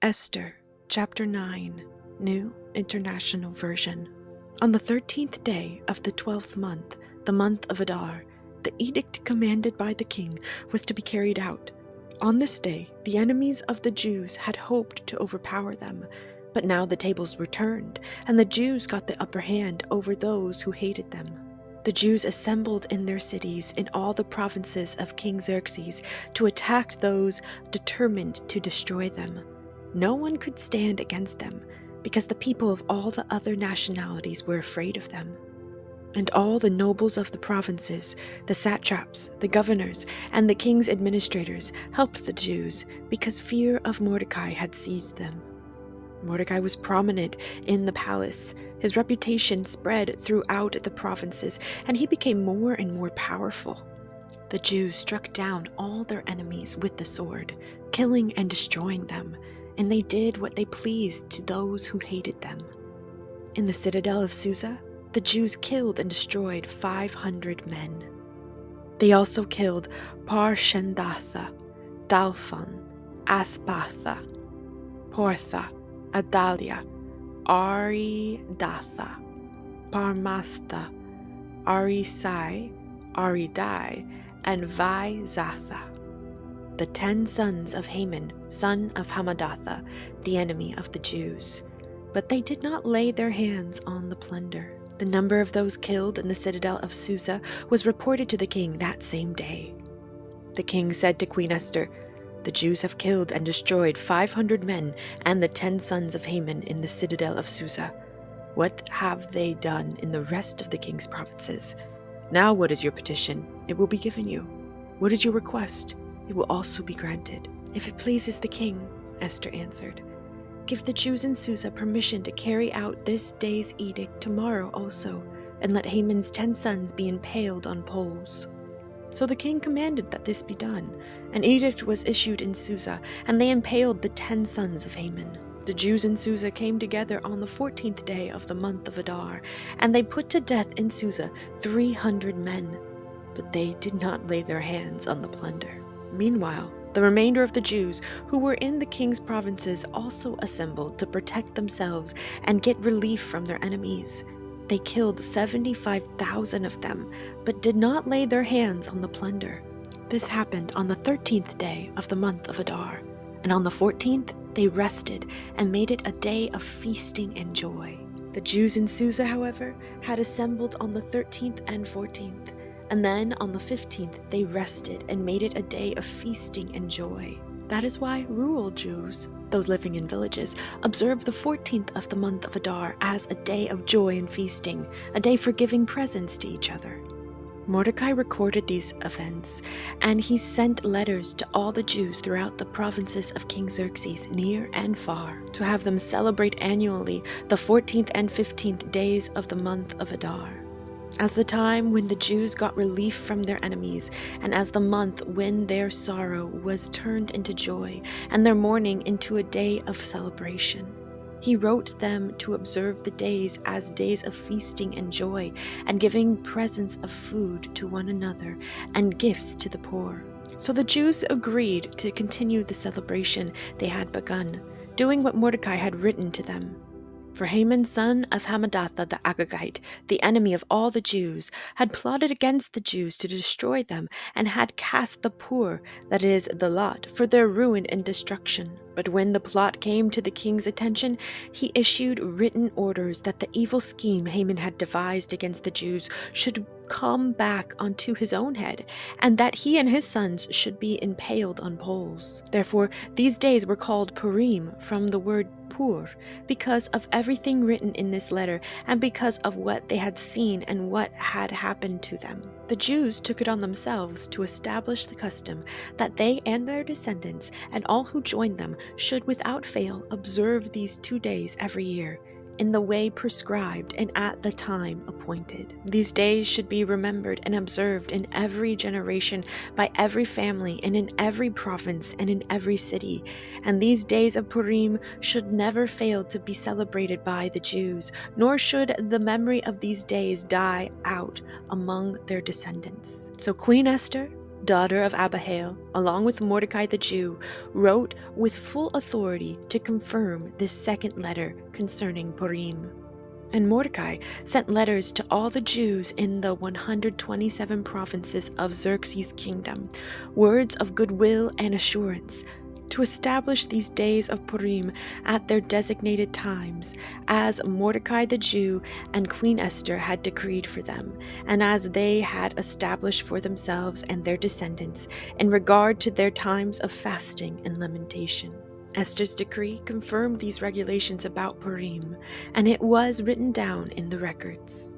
Esther, chapter 9, New International Version. On the 13th day of the 12th month, the month of Adar, the edict commanded by the king was to be carried out. On this day, the enemies of the Jews had hoped to overpower them, but now the tables were turned, and the Jews got the upper hand over those who hated them. The Jews assembled in their cities in all the provinces of King Xerxes to attack those determined to destroy them. No one could stand against them, because the people of all the other nationalities were afraid of them. And all the nobles of the provinces, the satraps, the governors, and the king's administrators helped the Jews, because fear of Mordecai had seized them. Mordecai was prominent in the palace. His reputation spread throughout the provinces, and he became more and more powerful. The Jews struck down all their enemies with the sword, killing and destroying them, and they did what they pleased to those who hated them. In the citadel of Susa, the Jews killed and destroyed 500 men. They also killed Parshandatha, Dalphon, Aspatha, Portha, Adalia, Aridatha, Parmastha, Arisai, Aridai, and Vaizatha, the 10 sons of Haman, son of Hammedatha, the enemy of the Jews. But they did not lay their hands on the plunder. The number of those killed in the citadel of Susa was reported to the king that same day. The king said to Queen Esther, "The Jews have killed and destroyed 500 men and the 10 sons of Haman in the citadel of Susa. What have they done in the rest of the king's provinces? Now what is your petition? It will be given you. What is your request? It will also be granted." "If it pleases the king," Esther answered, "give the Jews in Susa permission to carry out this day's edict tomorrow also, and let Haman's 10 sons be impaled on poles." So the king commanded that this be done. An edict was issued in Susa, and they impaled the 10 sons of Haman. The Jews in Susa came together on the 14th day of the month of Adar, and they put to death in Susa 300 men, but they did not lay their hands on the plunder. Meanwhile, the remainder of the Jews who were in the king's provinces also assembled to protect themselves and get relief from their enemies. They killed 75,000 of them, but did not lay their hands on the plunder. This happened on the 13th day of the month of Adar, and on the 14th they rested and made it a day of feasting and joy. The Jews in Susa, however, had assembled on the 13th and 14th, and then on the 15th they rested and made it a day of feasting and joy. That is why rural Jews, those living in villages, observe the 14th of the month of Adar as a day of joy and feasting, a day for giving presents to each other. Mordecai recorded these events, and he sent letters to all the Jews throughout the provinces of King Xerxes, near and far, to have them celebrate annually the 14th and 15th days of the month of Adar, as the time when the Jews got relief from their enemies, and as the month when their sorrow was turned into joy, and their mourning into a day of celebration. He wrote them to observe the days as days of feasting and joy, and giving presents of food to one another, and gifts to the poor. So the Jews agreed to continue the celebration they had begun, doing what Mordecai had written to them. For Haman, son of Hammedatha the Agagite, the enemy of all the Jews, had plotted against the Jews to destroy them, and had cast the poor, that is, the lot, for their ruin and destruction. But when the plot came to the king's attention, he issued written orders that the evil scheme Haman had devised against the Jews should come back onto his own head, and that he and his sons should be impaled on poles. Therefore, these days were called Purim, from the word Pur, because of everything written in this letter, and because of what they had seen and what had happened to them. The Jews took it on themselves to establish the custom that they and their descendants and all who joined them should without fail observe these 2 days every year, in the way prescribed and at the time appointed. These days should be remembered and observed in every generation by every family and in every province and in every city. And these days of Purim should never fail to be celebrated by the Jews, nor should the memory of these days die out among their descendants. So Queen Esther, daughter of Abihail, along with Mordecai the Jew, wrote with full authority to confirm this second letter concerning Purim. And Mordecai sent letters to all the Jews in the 127 provinces of Xerxes' kingdom, words of goodwill and assurance, to establish these days of Purim at their designated times, as Mordecai the Jew and Queen Esther had decreed for them, and as they had established for themselves and their descendants in regard to their times of fasting and lamentation. Esther's decree confirmed these regulations about Purim, and it was written down in the records.